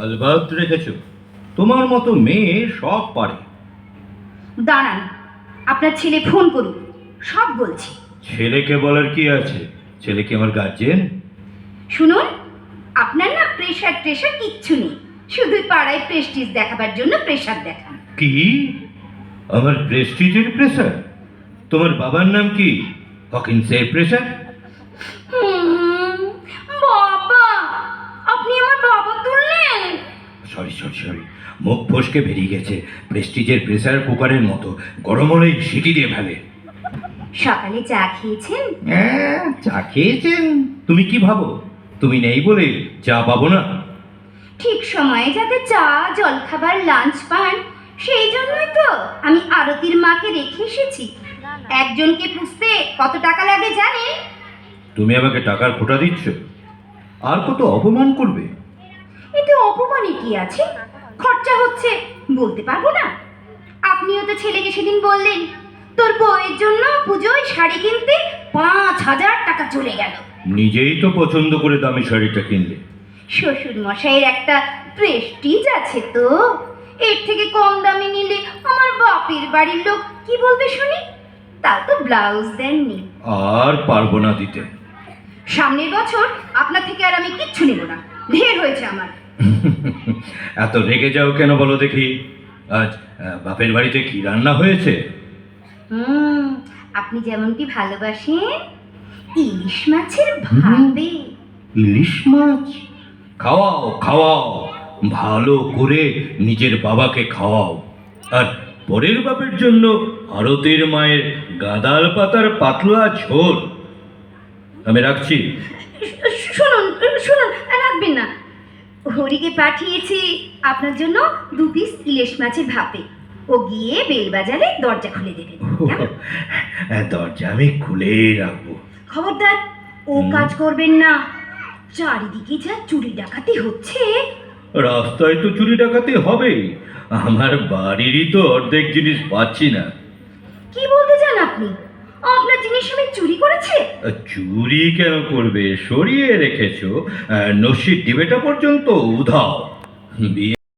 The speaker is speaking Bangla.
আলবাত রেখেছ। তোমার মতো মেয়ে সব পারে। দাঁড়ান, আপনার ছেলে ফোন করুন, সব বলছি। ছেলেকে বলার কি আছে? ছেলে কি আমার গার্জেন? শুনুন, আপনার না প্রেশার ট্রেশার কিচ্ছু নেই, শুধু পাড়ায় প্রেস্টিজ দেখাবার জন্য প্রেশার দেখান। কি? আমার প্রেস্টিজের প্রেসার? তোমার বাবার নাম কি? হকিন্সের প্রেসার? বাবা, আপনি আমার বাবা তুললেন। সরি সরি সরি, মুখ ফসকে বেরিয়ে গেছে। প্রেস্টিজের প্রেসার কুকারের মতো, গরম হলেই সিটি দিয়ে ফেলে। সকালে চা খেয়েছেন? হ্যাঁ, চা খেয়েছেন? তুমি কি ভাবো তুমি নেই বলে চা পাবো না? ঠিক সময়ে যাতে চা, জলখাবার, লাঞ্চ পান, সেই জন্যই তো আমি আরতির মাকে রেখে এসেছি। একজনকে পুষতে কত টাকা লাগে জানেন? তুমি আমাকে টাকার খোঁটা দিচ্ছ? আর কত অপমান করবে? এতে অপমানে কি আছে? খরচা হচ্ছে, বলতে পারবো না? আপনিও তো ছেলেকে সেদিন বললেন তোর বউয়ের জন্য পুজোয় শাড়ি কিনতে 5,000 টাকা চলে গেল। নিজেই তো পছন্দ করে দামি শাড়িটা কিনলে। শ্বশুর মশাইয়ের একটা প্রেস্টিজ আছে তো, এর থেকে কম দামে নিলে আমার বাপের বাড়ির লোক কি বলবে শুনি? তাও তো ব্লাউজ দেননি। আর পারবো না দিতে। সামনের বছর আপনার থেকে আর আমি কিচ্ছু নেব না, ঢের হয়েছে আমার। এত রেগে যাও কেন বলো দেখি? আজ বাপের বাড়িতে কি রান্না হয়েছে? আপনি যেমনটি ভালোবাসেন ইলিশ মাছের ভাপে। ইলিশ মাছ? খাওয়াও খাওয়াও, ভালো করে নিজের বাবাকে খাওয়াও। আর পরের বাপের জন্য আরতের মায়ের গাঁদাল পাতার পাতলা ঝোল। আমি রাখছি। শুনুন শুনুন, রাখবেন না। হরিকে পাঠিয়েছি আপনার জন্য 2 পিস ইলিশ মাছের ভাপে। ও গিয়ে বেলবাজারে দরজা খুলে দেবেন। কেমন? দরজা আমি খুলেই রাখবো। খবরদার ও কাজ করবেন না, চারিদিকে যা চুরি ডাকাতি হচ্ছে। রাস্তায় তো চুরি ডাকাতি হবেই, আমার বাড়িরই তো অর্ধেক জিনিস পাচ্ছি না। কি বলতে চান আপনি? আপনার জিনিস আমি চুরি করেছে? চুরি কেন করবে, সরিয়ে রেখেছো। নসির ডিবেটা পর্যন্ত উধাও। বিয়ে